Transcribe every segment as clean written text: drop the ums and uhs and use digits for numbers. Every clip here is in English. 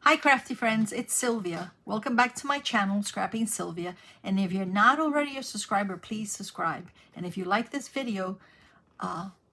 Hi Crafty Friends, it's Sylvia. Welcome back to my channel, Scrapping Sylvia. And if you're not already a subscriber, please subscribe. And if you like this video,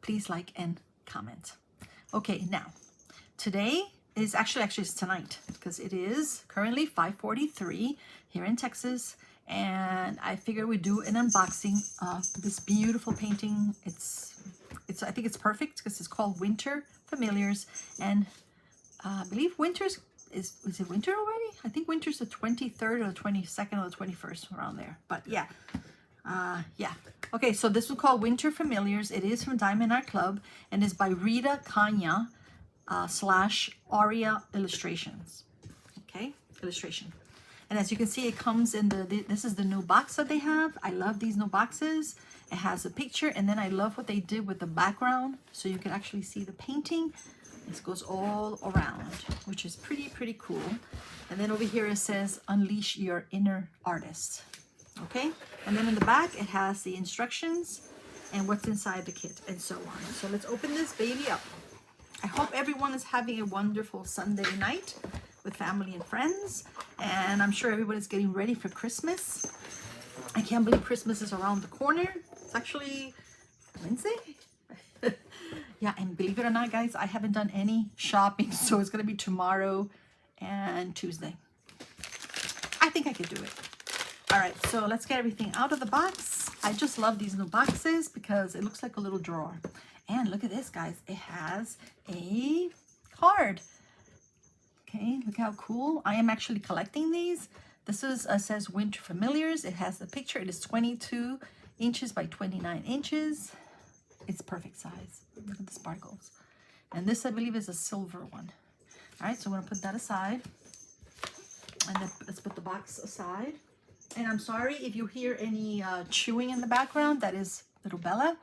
please like and comment. Okay, now, today is actually it's tonight because it is currently 5:43 here in Texas. And I figured we'd do an unboxing of this beautiful painting. I think it's perfect because it's called Winter Familiars. And I believe is it winter already? I think winter's the 23rd or the 22nd or the 21st, around there. But yeah, yeah. Okay, so this was called Winter Familiars. It is from Diamondardclub and is by Rita Konya / Aria Illustrations. Okay, illustration. And as you can see, it comes in this is the new box that they have. I love these new boxes. It has a picture, and then I love what they did with the background, so you can actually see the painting. This goes all around, which is pretty cool. And then over here it says, unleash your inner artist. Okay, and then in the back it has the instructions and what's inside the kit and so on. So let's open this baby up. I hope everyone is having a wonderful Sunday night with family and friends, and I'm sure everybody's getting ready for Christmas. I can't believe Christmas is around the corner. It's actually Wednesday. Yeah, and believe it or not, guys, I haven't done any shopping, so it's gonna be tomorrow and Tuesday. I think I could do it. All right, so let's get everything out of the box. I just love these new boxes because it looks like a little drawer. And look at this, guys. It has a card. Okay, look how cool. I am actually collecting these. This is says Winter Familiars. It has the picture. It is 22 inches by 29 inches. It's perfect size. Look at the sparkles. And this, I believe, is a silver one. All right, so I'm going to put that aside. And then let's put the box aside. And I'm sorry if you hear any chewing in the background. That is little Bella.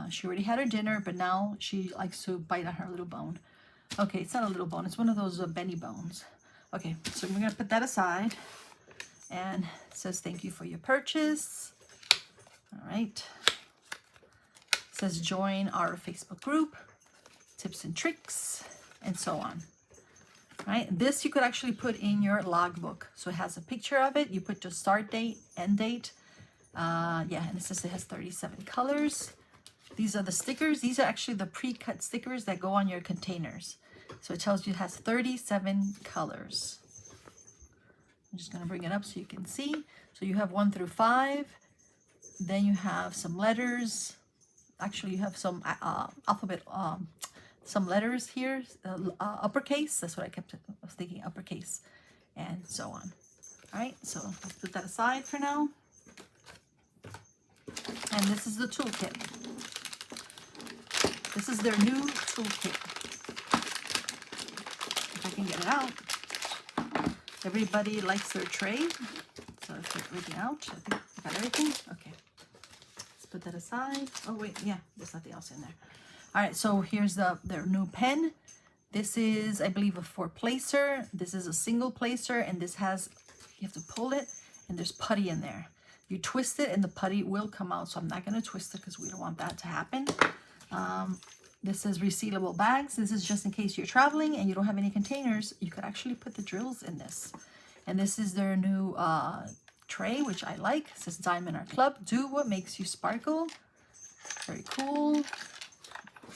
She already had her dinner, but now she likes to bite on her little bone. Okay, it's not a little bone. It's one of those Benny bones. Okay, so we're going to put that aside. And it says, thank you for your purchase. All right. It says, join our Facebook group, tips and tricks, and so on. Right? This you could actually put in your logbook. So it has a picture of it. You put your start date, end date. Yeah, and it says it has 37 colors. These are the stickers. These are actually the pre-cut stickers that go on your containers. So it tells you it has 37 colors. I'm just going to bring it up so you can see. So you have 1 through 5. Then you have some letters. Actually, you have some alphabet, some letters here, uppercase. That's what I was thinking, uppercase, and so on. All right, so let's put that aside for now. And this is the toolkit. This is their new toolkit. If I can get it out. Everybody likes their tray. So let's get everything out. I think I got everything. Okay. Let's put that aside. Oh, wait. Yeah, there's nothing else in there. All right. So here's their new pen. This is, I believe, a 4-placer. This is a single placer. And this has, you have to pull it. And there's putty in there. You twist it and the putty will come out. So I'm not going to twist it because we don't want that to happen. This is resealable bags. This is just in case you're traveling and you don't have any containers. You could actually put the drills in this. And this is their new tray, which I like. It says Diamondardclub. Do what makes you sparkle. Very cool.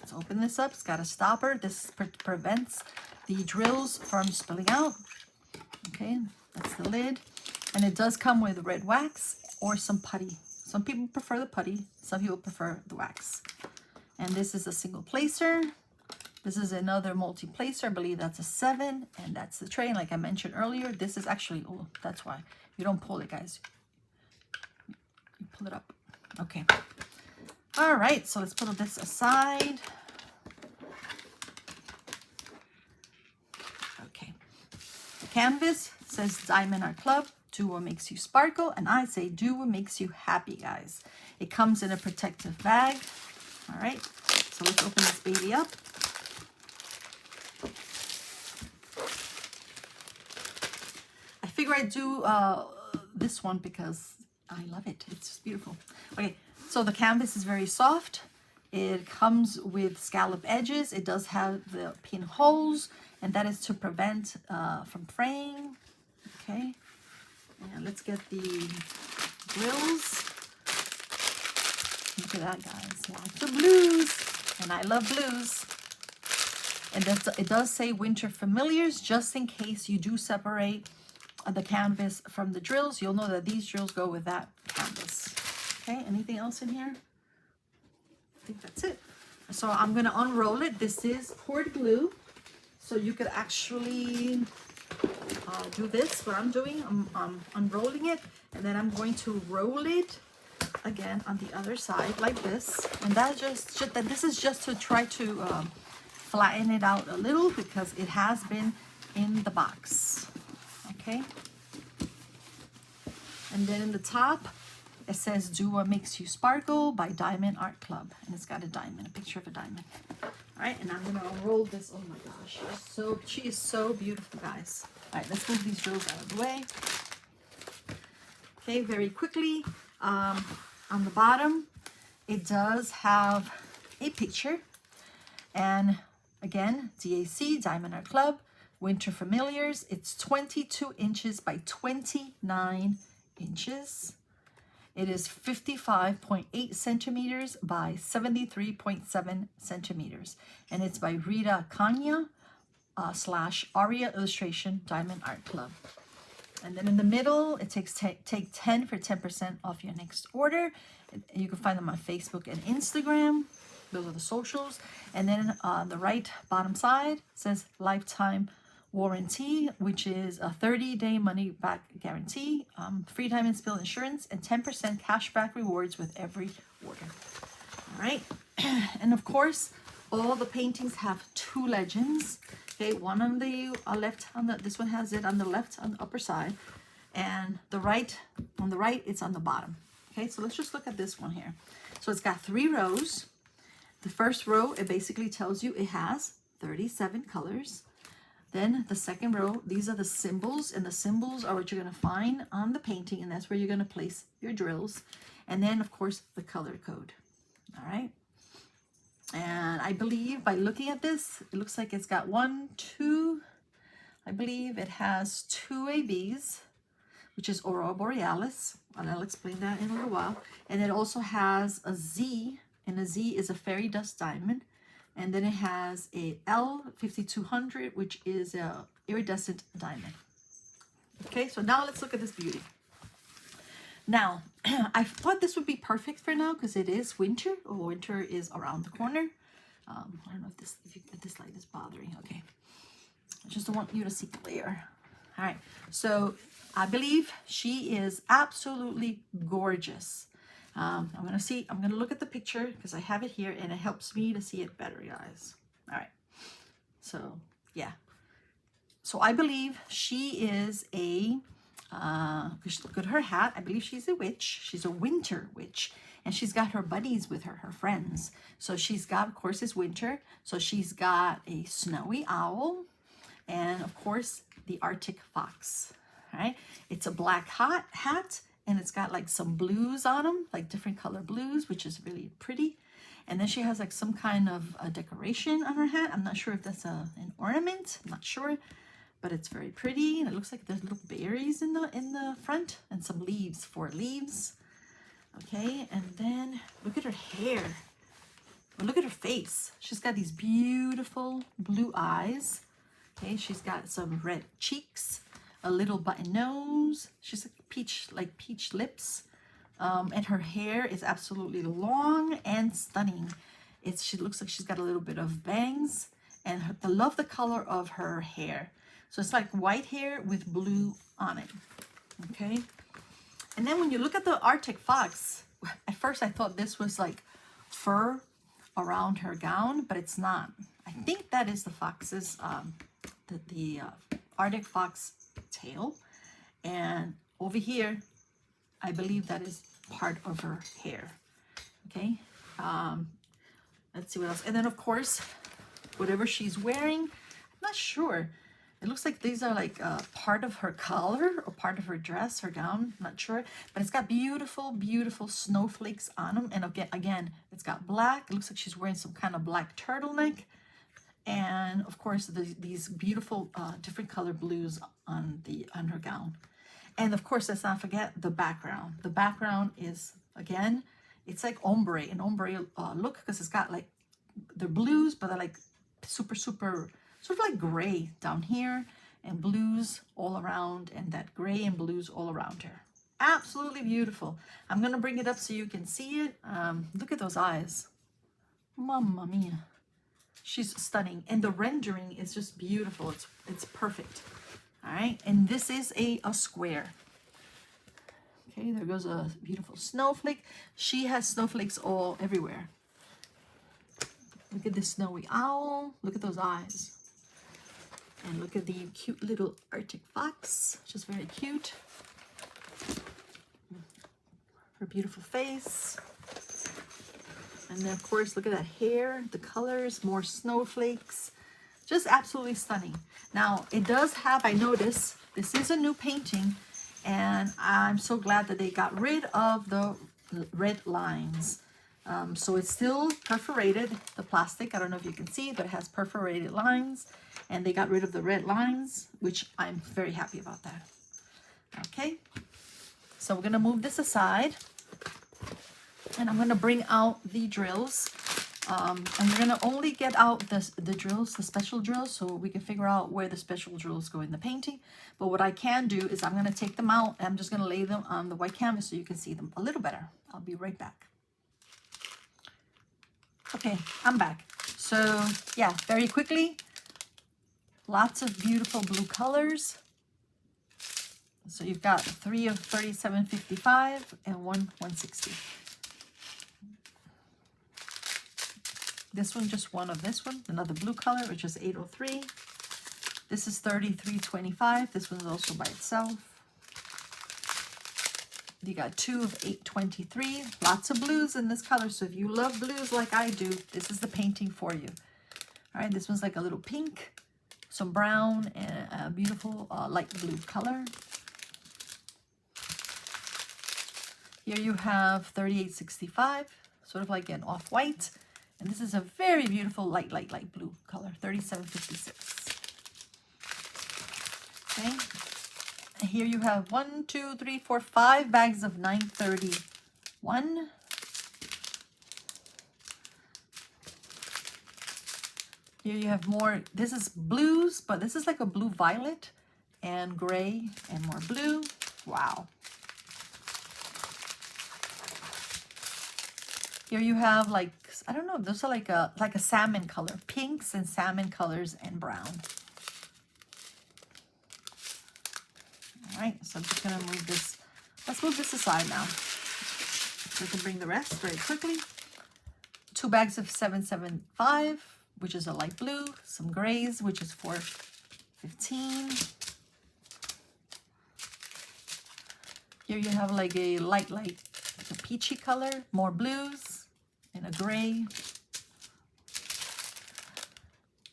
Let's open this up. It's got a stopper. This prevents the drills from spilling out. Okay, that's the lid. And it does come with red wax or some putty. Some people prefer the putty. Some people prefer the wax. And this is a single placer. This is another multi-placer. I believe that's a 7. And that's the tray. And like I mentioned earlier, this is actually, oh, that's why. You don't pull it, guys. You pull it up. Okay. All right. So let's put this aside. Okay. The canvas says Diamondardclub. Do what makes you sparkle. And I say do what makes you happy, guys. It comes in a protective bag. All right, so let's open this baby up. I figure I'd do this one because I love it. It's just beautiful. Okay, so the canvas is very soft. It comes with scallop edges. It does have the pinholes, and that is to prevent from fraying. Okay, and let's get the grills. Look at that, guys. Lots of blues, and I love blues. And it does say winter familiars, just in case you do separate the canvas from the drills. You'll know that these drills go with that canvas. Okay, anything else in here? I think that's it. So I'm going to unroll it. This is poured glue. So you could actually do this, what I'm doing. I'm unrolling it, and then I'm going to roll it again on the other side like this. And that this is just to try to flatten it out a little, because it has been in the box. Okay, and then in the top it says "Do What Makes You Sparkle" by Diamond Art Club, and it's got a diamond, a picture of a diamond. All right, and I'm gonna unroll this. Oh my gosh, she is so beautiful, guys. All right, let's move these drills out of the way. Okay, very quickly, on the bottom it does have a picture, and again, DAC, Diamond Art Club, Winter Familiars. It's 22 inches by 29 inches. It is 55.8 centimeters by 73.7 centimeters. And it's by Rita Konya / Aria Illustration, Diamond Art Club. And then in the middle, it takes take 10 for 10% off your next order. You can find them on Facebook and Instagram. Those are the socials. And then on the right bottom side says lifetime warranty, which is a 30-day money-back guarantee, free diamond spill insurance, and 10% cashback rewards with every order. All right. And of course, all the paintings have two legends. Okay, one on the left, this one has it on the left on the upper side, and the right, on the right, it's on the bottom. Okay, so let's just look at this one here. So it's got 3 rows. The first row, it basically tells you it has 37 colors. Then the second row, these are the symbols, and the symbols are what you're going to find on the painting, and that's where you're going to place your drills. And then, of course, the color code. All right. And I believe by looking at this, it looks like it's got 1, 2, I believe it has 2 ABs, which is Aurora Borealis, and I'll explain that in a little while. And it also has a Z, and a Z is a fairy dust diamond. And then it has a L5200, which is a iridescent diamond. Okay, so now let's look at this beauty. Now, I thought this would be perfect for now because it is winter. Oh, winter is around the corner. I don't know if this light is bothering. Okay, I just don't want you to see clear. All right, so I believe she is absolutely gorgeous. I'm gonna look at the picture because I have it here and it helps me to see it better, guys. All right, so yeah, so I believe she is a look at her hat. I believe she's a witch. She's a winter witch, and she's got her buddies with her friends. So she's got, of course, it's winter, so she's got a snowy owl, and of course the Arctic fox. All right, it's a black hat. And it's got like some blues on them, like different color blues, which is really pretty. And then she has like some kind of a decoration on her hat. I'm not sure if that's an ornament. I'm not sure, but it's very pretty. And it looks like there's little berries in the front and some leaves, 4 leaves. Okay, and then look at her hair. Well, look at her face. She's got these beautiful blue eyes. Okay, she's got some red cheeks, a little button nose. She's like peach lips, and her hair is absolutely long and stunning. She looks like she's got a little bit of bangs, and I love the color of her hair. So it's like white hair with blue on it. Okay, and then when you look at the Arctic fox, at first I thought this was like fur around her gown, but it's not. I think that is the fox's the Arctic fox tail, and over here I believe that is part of her hair. Okay, let's see what else. And then of course whatever she's wearing, I'm not sure, It looks like these are like part of her collar or part of her dress, her gown, not sure. But it's got beautiful, beautiful snowflakes on them. And again, it's got black. It looks like she's wearing some kind of black turtleneck. And of course, these beautiful different color blues on her gown. And of course, let's not forget the background. The background is, again, it's like an ombre look, because it's got like, they're blues, but they're like super, super, sort of like gray down here and blues all around, and that gray and blues all around her. Absolutely beautiful. I'm going to bring it up so you can see it. Look at those eyes. Mamma mia. She's stunning. And the rendering is just beautiful. It's perfect. All right. And this is a square. Okay, there goes a beautiful snowflake. She has snowflakes all everywhere. Look at this snowy owl. Look at those eyes. And look at the cute little Arctic fox. Just very cute. Her beautiful face. And then, of course, look at that hair, the colors, more snowflakes. Just absolutely stunning. Now, it does have, I noticed, this is a new painting. And I'm so glad that they got rid of the red lines. So it's still perforated, the plastic. I don't know if you can see, but it has perforated lines. And they got rid of the red lines, which I'm very happy about that. Okay. So we're going to move this aside. And I'm going to bring out the drills. And we're going to only get out the drills, the special drills, so we can figure out where the special drills go in the painting. But what I can do is I'm going to take them out, and I'm just going to lay them on the white canvas so you can see them a little better. I'll be right back. Okay, I'm back. So yeah, very quickly, lots of beautiful blue colors. So you've got 3 of 37.55 and 160. This one, just one of this one, another blue color, which is 803. This is 33.25. This one's also by itself. You got 2 of 823. Lots of blues in this color. So if you love blues like I do, this is the painting for you. All right, this one's like a little pink, some brown, and a beautiful light blue color. Here you have 38.65, sort of like an off-white. And this is a very beautiful light blue color, 37.56. Okay. And here you have 1, 2, 3, 4, 5 bags of 931. Here you have more. This is blues, but this is like a blue violet and gray and more blue. Wow. Here you have like, I don't know, those are like a salmon color, pinks and salmon colors and brown. All right, so I'm just gonna move this. Let's move this aside now. So we can bring the rest very quickly. 2 bags of 775, which is a light blue. Some grays, which is 415. Here you have like a light, like a peachy color, more blues. And a gray.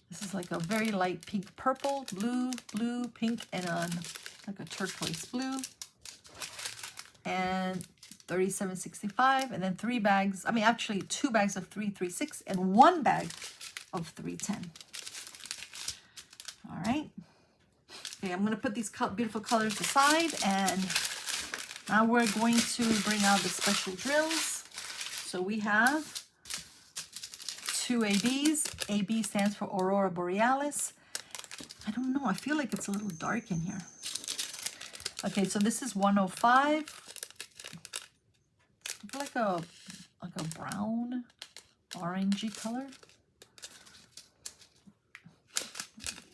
This is like a very light pink purple, blue, pink, and like a turquoise blue. And 37.65, and then 3 bags, I mean actually 2 bags of 336 and 1 bag of 310. All right. Okay, I'm going to put these beautiful colors aside, and now we're going to bring out the special drills. So we have 2 ABs. AB stands for Aurora Borealis. I don't know. I feel like it's a little dark in here. Okay, so this is 105. Like a brown, orangey color.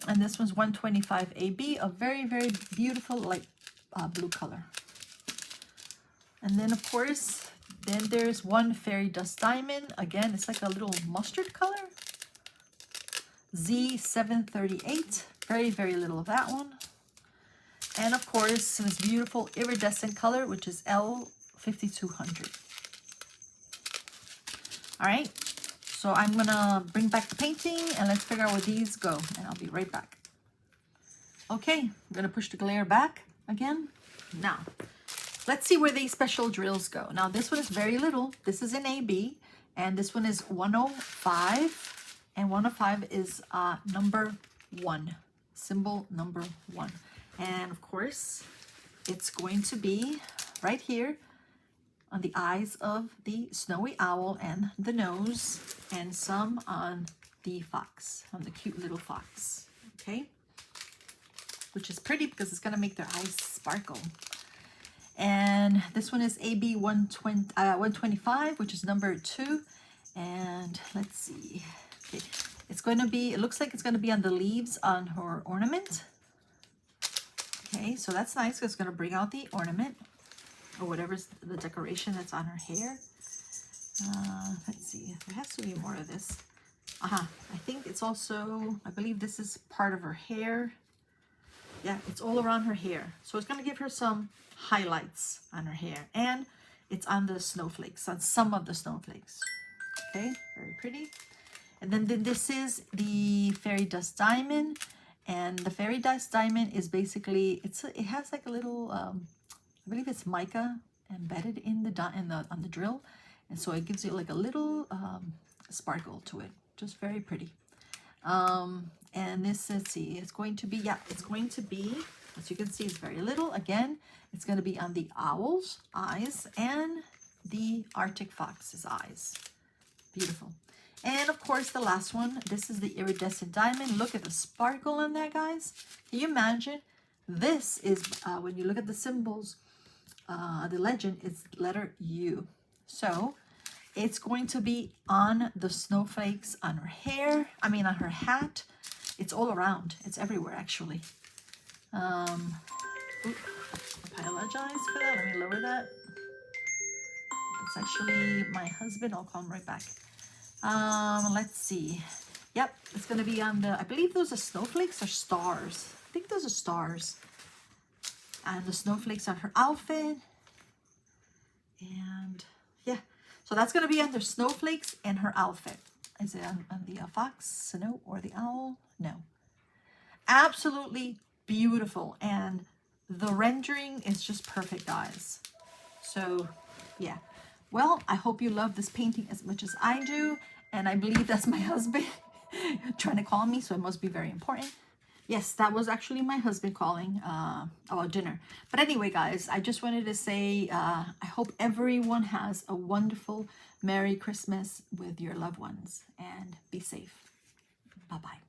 And this one's 125 AB, a very, very beautiful light blue color. And then, of course, then there's 1 Fairy Dust Diamond. Again, it's like a little mustard color. Z738. Very, very little of that one. And of course, this beautiful iridescent color, which is L5200. All right. So I'm going to bring back the painting, and let's figure out where these go. And I'll be right back. Okay, I'm gonna push the glare back again. Now, let's see where these special drills go. Now, this one is very little. This is in AB, and this one is 105, and 105 is number 1, symbol number 1. And of course, it's going to be right here on the eyes of the snowy owl and the nose, and some on the fox, on the cute little fox, okay? Which is pretty because it's gonna make their eyes sparkle. And this one is AB 125, which is number 2. And let's see, okay. It's going to be, it looks like it's going to be on the leaves on her ornament. Okay, so that's nice. It's going to bring out the ornament or whatever's the decoration that's on her hair. Let's see, there has to be more of this. I think it's also, I believe this is part of her hair. Yeah, it's all around her hair. So it's going to give her some highlights on her hair. And it's on the snowflakes, on some of the snowflakes. Okay, very pretty. And then this is the fairy dust diamond. And the fairy dust diamond is basically, it has like a little, I believe it's mica embedded in on the drill. And so it gives you like a little sparkle to it. Just very pretty. And this, let's see, it's going to be, yeah, it's going to be, as you can see, it's very little. Again, it's going to be on the owl's eyes and the Arctic fox's eyes. Beautiful. And of course, the last one, this is the iridescent diamond. Look at the sparkle on that, guys. Can you imagine? This is, when you look at the symbols, the legend, it's letter U. So it's going to be on the snowflakes on her hair, I mean on her hat. It's all around. It's everywhere, actually. Apologize for that. Let me lower that. It's actually my husband. I'll call him right back. Let's see. Yep, it's going to be on the, I believe those are snowflakes or stars. I think those are stars. And the snowflakes on her outfit. And yeah, so that's going to be under snowflakes and her outfit. Is it on the fox, no, or the owl? No. Absolutely beautiful. And the rendering is just perfect, guys. So yeah. Well, I hope you love this painting as much as I do. And I believe that's my husband trying to call me, so it must be very important. Yes, that was actually my husband calling about dinner. But anyway, guys, I just wanted to say I hope everyone has a wonderful Merry Christmas with your loved ones. And be safe. Bye-bye.